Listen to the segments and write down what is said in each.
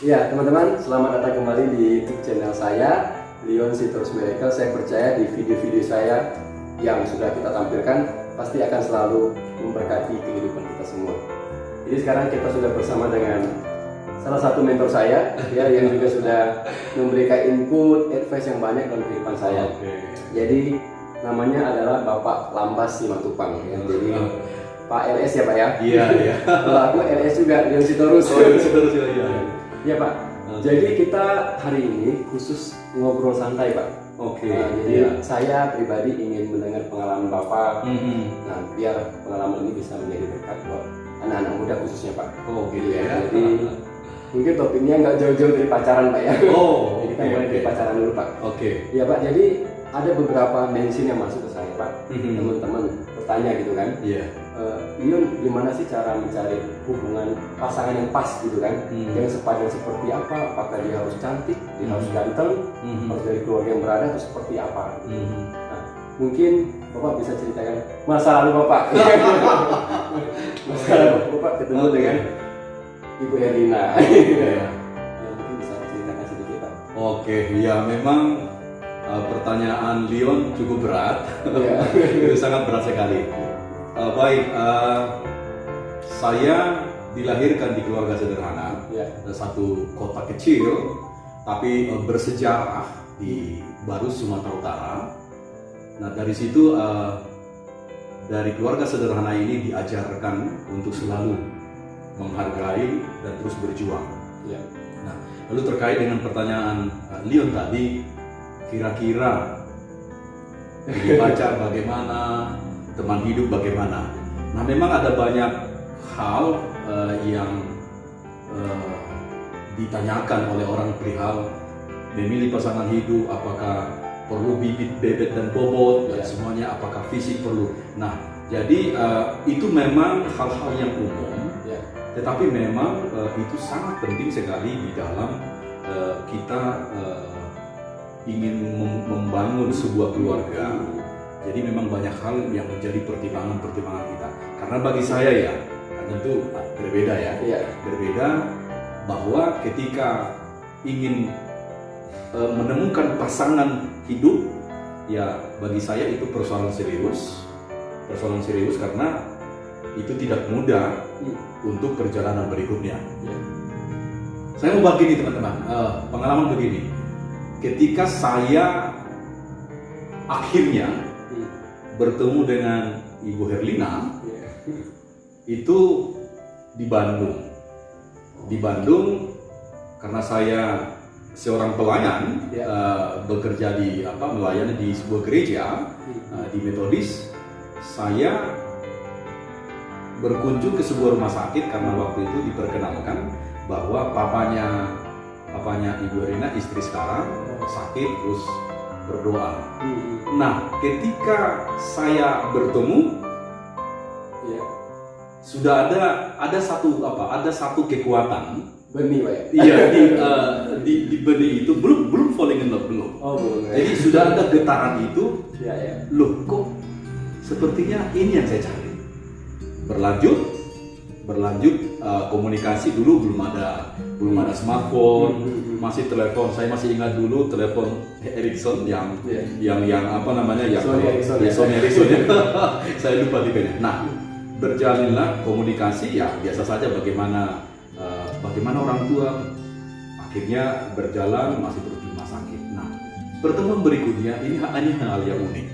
Ya, teman-teman, selamat datang kembali di YouTube channel saya, Leon Sitorus Miracle. Saya percaya di video-video saya yang sudah kita tampilkan pasti akan selalu memberkati kehidupan kita semua. Jadi sekarang kita sudah bersama dengan salah satu mentor saya, ya, yang juga sudah memberikan input, advice yang banyak dalam kehidupan saya. Jadi namanya adalah Bapak Lambas Simatupang. Ya. Jadi Pak LS ya Pak ya? Iya, iya. Kalau aku LS juga, Leon Sitorus. Oh, Leon Sitorus ya, iya. Iya Pak. Jadi kita hari ini khusus ngobrol santai Pak. Oke. Jadi saya pribadi ingin mendengar pengalaman Bapak. Nah, biar pengalaman ini bisa menjadi berkat buat anak-anak muda khususnya Pak. Oh, gitu ya. Jadi mungkin topiknya nggak jauh-jauh dari pacaran Pak ya. Oh, Jadi kita mulai dari pacaran dulu Pak. Oke. Iya Pak. Jadi ada beberapa mention yang masuk ke saya Pak. Teman-teman bertanya gitu kan. Iya. Leon, gimana sih cara mencari hubungan pasangan yang pas gitu kan? Yang sepadan seperti apa? Apakah dia harus cantik, dia harus ganteng, harus dari keluarga yang berada atau seperti apa? Nah, mungkin Bapak bisa ceritakan masa lalu Bapak. Masa lalu Bapak ketemu dengan Ibu Herlina. Ya, mungkin bisa ceritakan sedikit Pak. Oke, ya memang pertanyaan Leon cukup berat. Iya. Itu sangat berat sekali. Baik, saya dilahirkan di keluarga sederhana, satu kota kecil, tapi bersejarah di Barus, Sumatera Utara. Nah, dari situ, dari keluarga sederhana ini diajarkan untuk selalu menghargai dan terus berjuang. Nah, lalu terkait dengan pertanyaan Leon tadi, kira-kira pacar bagaimana, teman hidup bagaimana? Nah, memang ada banyak hal yang ditanyakan oleh orang perihal memilih pasangan hidup, apakah perlu bibit, bebet dan bobot, dan semuanya, apakah fisik perlu. Nah, jadi itu memang hal-hal yang umum, tetapi memang itu sangat penting sekali di dalam kita ingin membangun sebuah keluarga. Jadi memang banyak hal yang menjadi pertimbangan-pertimbangan kita. Karena bagi saya ya, tentu berbeda ya. Berbeda bahwa ketika ingin menemukan pasangan hidup, ya bagi saya itu persoalan serius. Persoalan serius karena itu tidak mudah untuk perjalanan berikutnya. Saya mau bagi nih teman-teman, pengalaman begini. Ketika saya akhirnya bertemu dengan Ibu Herlina, itu di Bandung. Di Bandung karena saya seorang pelayan, bekerja di melayani di sebuah gereja di Metodis. Saya berkunjung ke sebuah rumah sakit karena waktu itu diperkenalkan bahwa papanya Ibu Herlina, istri sekarang, sakit terus berdoa. Nah, ketika saya bertemu, sudah ada satu kekuatan. Benih Pak ya? Iya, di benih itu belum falling in love, belum. Oh, belum. Jadi sudah ada getaran itu. Loh, kok sepertinya ini yang saya cari. Berlanjut komunikasi. Dulu belum ada smartphone, masih telepon. Saya masih ingat dulu telepon Ericsson yang Sony Ericsson ya. Saya lupa tipenya. Nah, berjalanlah komunikasi, ya biasa saja bagaimana orang tua. Akhirnya berjalan, masih terus di rumah sakit. Nah, pertemuan berikutnya ini hal yang unik.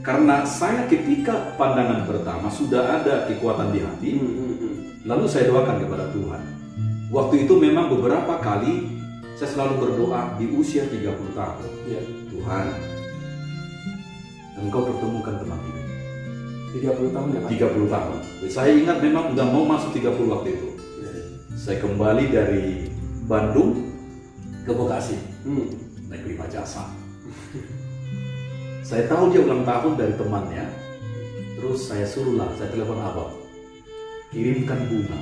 Karena saya ketika pandangan pertama sudah ada kekuatan di hati, lalu saya doakan kepada Tuhan. Waktu itu memang beberapa kali saya selalu berdoa di usia 30 tahun. Tuhan, Engkau pertemukan teman hidup. 30 tahun ya Pak? 30 tahun. Saya ingat memang udah mau masuk 30 waktu itu. Saya kembali dari Bandung ke Bekasi, naik Prima Jasa. Saya tahu dia ulang tahun dari temannya, terus saya telepon abang, kirimkan bunga.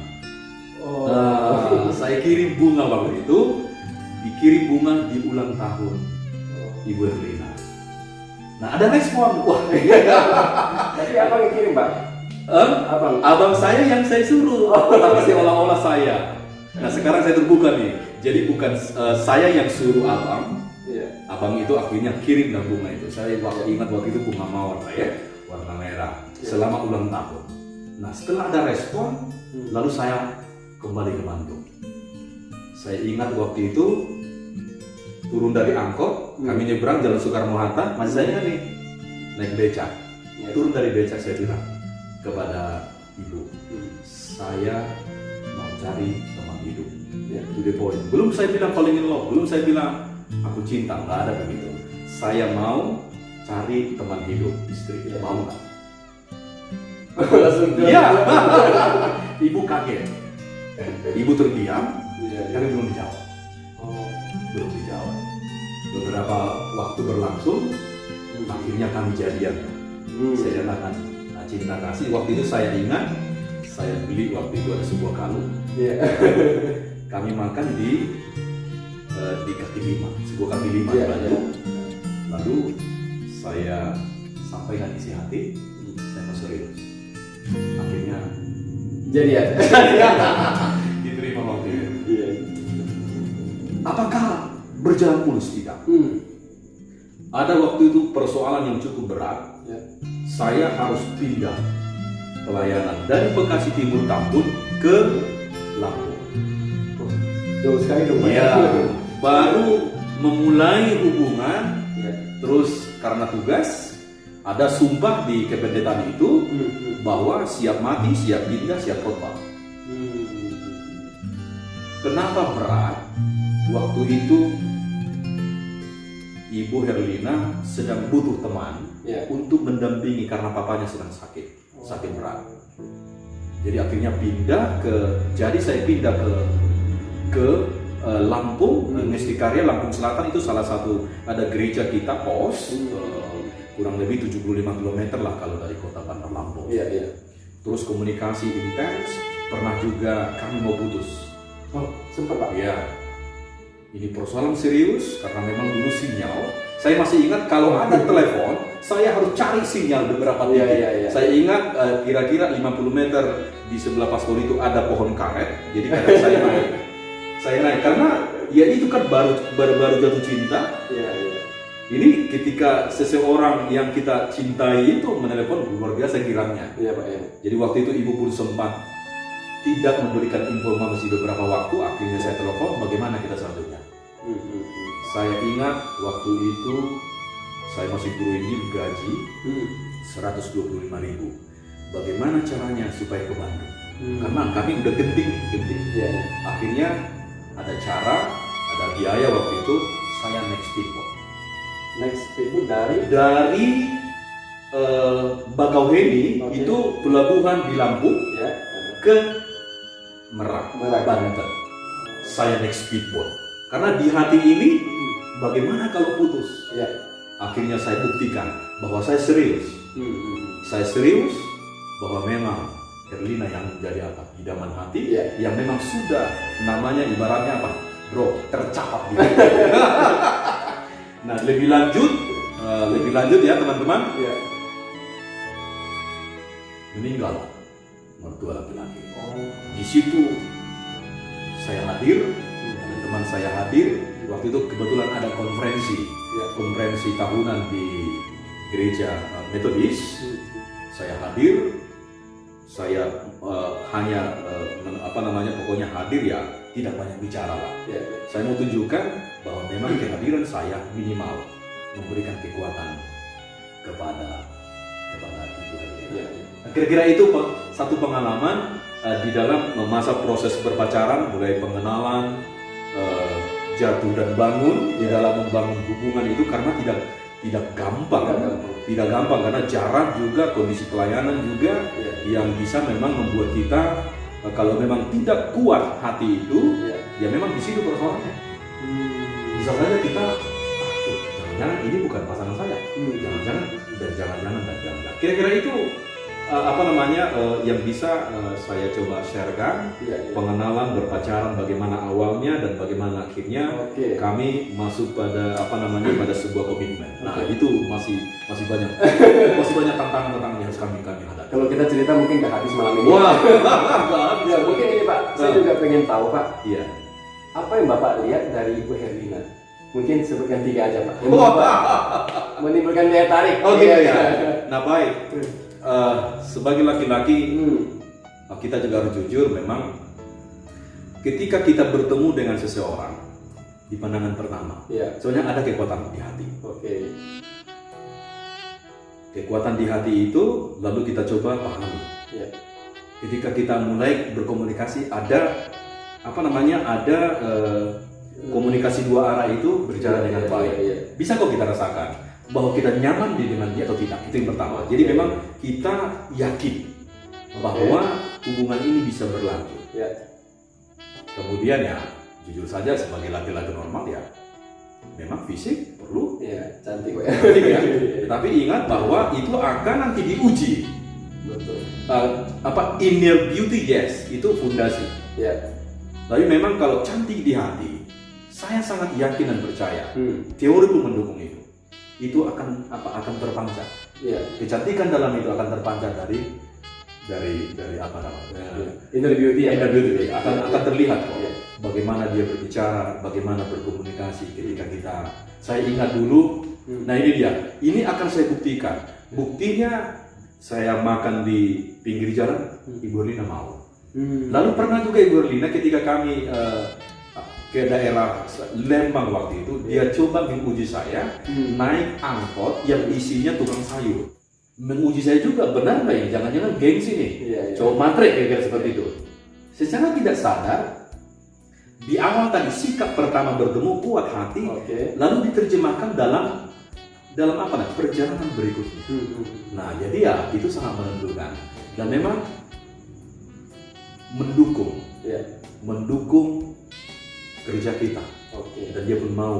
Saya kirim bunga waktu itu, dikirim bunga di ulang tahun Ibu Herlina. Nah, ada respon, wah. Tapi abang yang kirim Pak? Abang saya yang saya suruh, tapi seolah-olah saya. Nah, sekarang saya terbuka nih. Jadi bukan saya yang suruh abang. Iya. Abang itu akhirnya kirim dan bunga itu. Saya ingat waktu itu bunga mawar lah ya, warna merah. Selama ulang tahun. Nah setelah ada respon, lalu saya kembali ke Bandung. Saya ingat waktu itu turun dari angkot, kami nyebrang Jalan Soekarno Hatta, masih saya ingat nih naik becak. Turun dari becak saya bilang kepada ibu, saya mau cari teman hidup. To the point. Belum saya bilang falling in love, belum saya bilang aku cinta, nggak ada begitu. Saya mau cari teman hidup, istri. Mau nggak? Iya. Ibu kaget. Ibu terdiam, tapi belum dijawab. Belum dijawab. Beberapa waktu berlangsung, akhirnya kami jadian. Saya katakan cinta kasih. Waktu itu saya ingat, saya beli waktu itu ada sebuah kalung. Kami makan di kaki lima, sebuah kaki lima di Bandung. Lalu saya sampaikan isi hati, saya mau serius. Akhirnya Jadi ya. diterima waktu itu. Apakah berjalan mulus? Tidak. Ada waktu itu persoalan yang cukup berat. Saya harus pindah pelayanan dari Bekasi Timur Tambun ke Lampung. Jauh sekali dong. Ya, baru memulai hubungan. Terus karena tugas ada sumpah di kependetaan itu bahwa siap mati, siap pindah, siap khotbah. Kenapa berat? Waktu itu Ibu Herlina sedang butuh teman untuk mendampingi karena papanya sedang sakit berat. Jadi akhirnya saya pindah ke Lampung, Ngesti-Karya, Lampung Selatan. Itu salah satu ada gereja kita pos, kurang lebih 75 km lah kalau dari kota Bandar Lampung. Terus komunikasi intens, pernah juga kami mau putus. Sempat Pak? Iya. Ini persoalan serius karena memang dulu sinyal. Saya masih ingat kalau ada telepon, saya harus cari sinyal beberapa titik. Saya ingat kira-kira 50 meter di sebelah paspor itu ada pohon karet. Jadi kadang saya naik karena ya itu kan baru jatuh cinta. Ini ketika seseorang yang kita cintai itu menelepon luar biasa girangnya. Jadi waktu itu ibu pun sempat tidak memberikan informasi beberapa waktu. Akhirnya saya telepon, bagaimana kita selanjutnya. Saya ingat waktu itu saya masih guru Injil, gaji 125.000. Bagaimana caranya supaya ke Bandung? Karena kami udah genting. Akhirnya ada cara, ada biaya waktu itu. Saya naik speedboat. Next speedboat dari Bakauheni, itu pelabuhan di Lampung ke Merak, Banten. Saya naik speedboat karena di hati ini bagaimana kalau putus. Akhirnya saya buktikan bahwa saya serius. Saya serius bahwa memang Herlina yang menjadi apa, idaman hati, yang memang sudah namanya ibaratnya apa, bro, tercapai gitu. Nah lebih lanjut ya teman-teman. Meninggal mertua laki-laki. Di situ saya hadir, teman saya hadir. Waktu itu kebetulan ada konferensi tahunan di gereja Metodis. Saya hadir. Saya hanya pokoknya hadir ya, tidak banyak bicara lah. Saya mau tunjukkan bahwa memang kehadiran saya minimal memberikan kekuatan kepada Ibu Herlina. Kira-kira itu satu pengalaman di dalam masa proses berpacaran, mulai pengenalan, jatuh dan bangun di dalam membangun hubungan itu, karena tidak gampang karena jarak juga, kondisi pelayanan juga yang bisa memang membuat kita kalau memang tidak kuat hati itu, ya memang di situ persoalannya. Bisa saja kita jangan-jangan ini bukan pasangan saya, jangan-jangan. Kira-kira itu yang bisa saya coba sharekan, pengenalan berpacaran bagaimana awalnya dan bagaimana akhirnya kami masuk pada pada sebuah komitmen. Nah itu masih banyak tantangan yang harus kami hadapi. Kalau kita cerita mungkin nggak habis malam ini. Wah, mungkin ini Pak, saya juga pengen tahu Pak. apa yang Bapak lihat dari Ibu Herlina? Mungkin sebutkan 3 aja Pak. Yang Bapak menimbulkan daya tarik. Oh gitu ya. Nah baik, sebagai laki-laki kita juga harus jujur. Memang ketika kita bertemu dengan seseorang di pandangan pertama, soalnya ada kekuatan di hati. Kekuatan di hati itu lalu kita coba pahami. Ketika kita mulai berkomunikasi, ada komunikasi 2 arah itu berjalan dengan baik. Bisa kok kita rasakan bahwa kita nyaman dengan dia atau tidak. Itu yang pertama. Jadi memang kita yakin bahwa hubungan ini bisa berlanjut. Kemudian ya jujur saja sebagai laki-laki normal ya, memang fisik perlu cantik ya. Tetapi ingat bahwa itu akan nanti diuji. Betul. Inner beauty, yes, itu fondasi. Tapi memang kalau cantik di hati, saya sangat yakin dan percaya teori pun mendukung itu. Itu akan terpancar. Kecantikan dalam itu akan terpancar dari apa namanya? Inner beauty. Inner beauty akan terlihat kok. Bagaimana dia berbicara, bagaimana berkomunikasi ketika kita. Saya ingat dulu. Nah ini dia. Ini akan saya buktikan. Buktinya saya makan di pinggir jalan, Ibu Herlina mau. Lalu pernah juga Ibu Herlina ketika kami ke daerah Lembang waktu itu, dia coba menguji saya naik angkot yang isinya tukang sayur. Menguji saya juga, benar nggak ya? Jangan-jangan gengsi nih, cowok matre kira-kira seperti itu. Secara tidak sadar, di awal tadi sikap pertama bertemu kuat hati, lalu diterjemahkan dalam apa nih? Perjalanan berikutnya. Nah jadi ya itu sangat menentukan dan memang mendukung kerja kita. Dan dia pun mau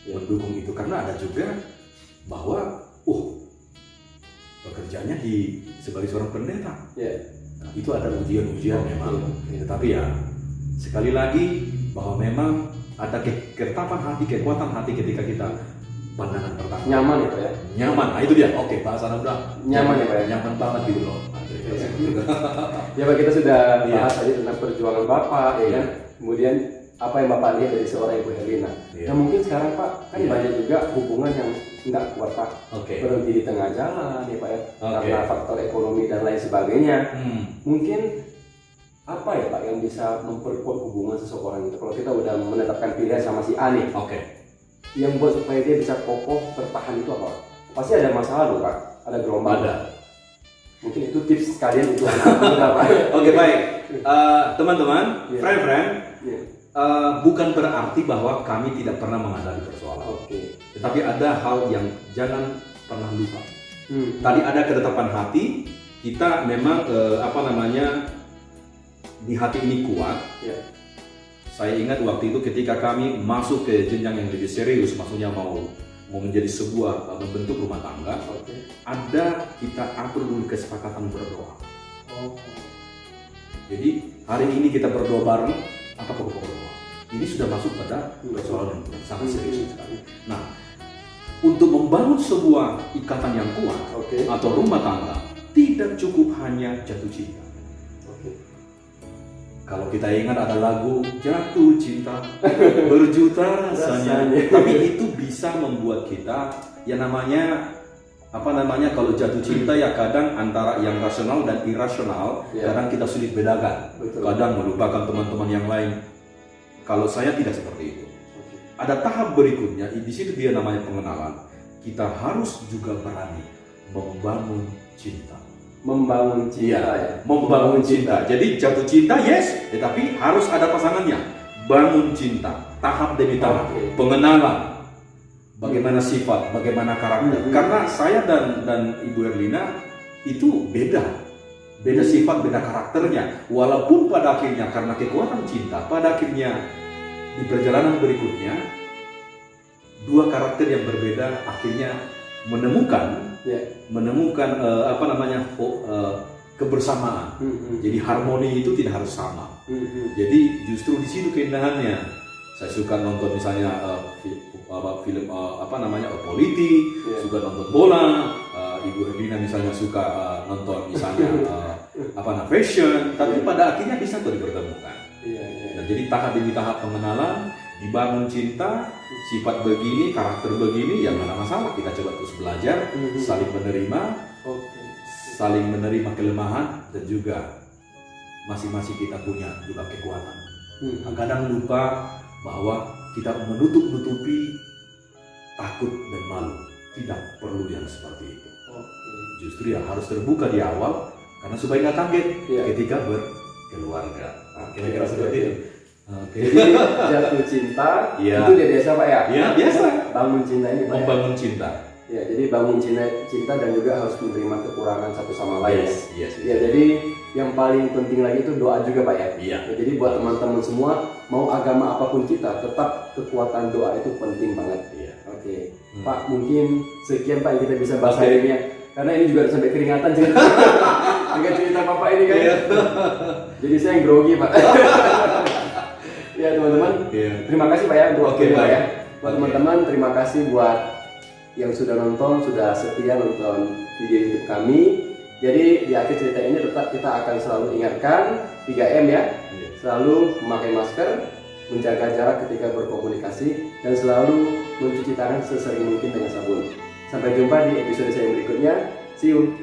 mendukung itu karena ada juga bahwa pekerjaannya sebagai seorang pendeta. Nah, itu ada ujian-ujian memang. Tetapi ya sekali lagi bahwa memang ada keretapan hati, kekuatan hati ketika kita pandangan pertama. Nyaman ya Pak ya? Nyaman, nah itu dia. Oke, bahasa udah nyaman ya Pak ya? Nyaman banget gitu loh. Ya Pak, kita sudah bahas tadi tentang perjuangan Bapak, ya kan? Kemudian apa yang Bapak lihat dari seorang Ibu Herlina. Nah mungkin sekarang Pak, kan banyak juga hubungan yang nggak kuat Pak, berhenti di tengah jalan ya Pak ya, karena faktor ekonomi dan lain sebagainya. Mungkin apa ya Pak yang bisa memperkuat hubungan seseorang itu? Kalau kita udah menetapkan pilihan sama si A nih, yang buat supaya dia bisa kokoh bertahan itu apa? Pasti ada masalah loh Pak, ada gelombang. Mungkin itu tips kalian untuk anak muda Pak. Baik, teman-teman, friend-friend, bukan berarti bahwa kami tidak pernah menghadapi persoalan. Tetapi ada hal yang jangan pernah lupa. Tadi ada ketetapan hati, kita memang di hati ini kuat. Saya ingat waktu itu ketika kami masuk ke jenjang yang lebih serius, maksudnya mau menjadi sebuah membentuk rumah tangga, kita atur dulu kesepakatan berdoa. Jadi hari ini kita berdoa bareng, apa pokok berdoa? Ini sudah masuk pada persoalan yang sangat serius sekali. Nah, untuk membangun sebuah ikatan yang kuat atau rumah tangga, tidak cukup hanya jatuh cinta. Kalau kita ingat ada lagu jatuh cinta berjuta rasanya, tapi itu bisa membuat kita kalau jatuh cinta ya kadang antara yang rasional dan irasional, kadang kita sulit bedakan. Kadang melupakan teman-teman yang lain. Kalau saya tidak seperti itu. Ada tahap berikutnya, di situ dia namanya pengenalan. Kita harus juga berani membangun cinta. Membangun cinta. Jadi jatuh cinta yes, tetapi harus ada pasangannya. Bangun cinta, tahap demi tahap, pengenalan. Bagaimana sifat, bagaimana karakter. Karena saya dan Ibu Herlina itu beda sifat, beda karakternya. Walaupun pada akhirnya karena kekuatan cinta, pada akhirnya di perjalanan berikutnya dua karakter yang berbeda akhirnya menemukan kebersamaan. Jadi harmoni itu tidak harus sama. Jadi justru di situ keindahannya. Saya suka nonton misalnya film politik, suka nonton bola. Ibu Herlina misalnya suka nonton misalnya fashion. Tapi pada akhirnya bisa tuh dipertemukan. Jadi tahap demi tahap pengenalan, dibangun cinta, sifat begini, karakter begini, ya nggak ada masalah. Kita coba terus belajar, saling menerima, saling menerima kelemahan, dan juga masing-masing kita punya juga kekuatan. Kadang lupa bahwa kita menutup-nutupi takut dan malu. Tidak perlu yang seperti itu. Justru ya harus terbuka di awal, karena supaya nggak kaget ketika berkeluarga. Kira-kira seperti itu. Jadi jatuh cinta itu dia biasa Pak ya? Iya biasa. Bangun cinta ini Pak. Membangun cinta. Ya, jadi bangun cinta dan juga harus menerima kekurangan satu sama lain. Yes. Ya, jadi yang paling penting lagi itu doa juga Pak ya. Iya. Ya, jadi buat teman-teman semua, mau agama apapun kita, tetap kekuatan doa itu penting banget. Iya. Oke. Pak, mungkin sekian Pak yang kita bisa bahas hari ini ya. Karena ini juga sampai keringatan cerita. Dengan cerita Bapak ini kan. Jadi saya yang grogi Pak. Ya teman-teman, terima kasih Pak ya untuk waktunya Pak ya. Buat teman-teman, terima kasih buat yang sudah nonton, sudah setia nonton video YouTube kami. Jadi di akhir cerita ini tetap kita akan selalu ingatkan 3M ya. Selalu memakai masker, menjaga jarak ketika berkomunikasi, dan selalu mencuci tangan sesering mungkin dengan sabun. Sampai jumpa di episode saya berikutnya. See you.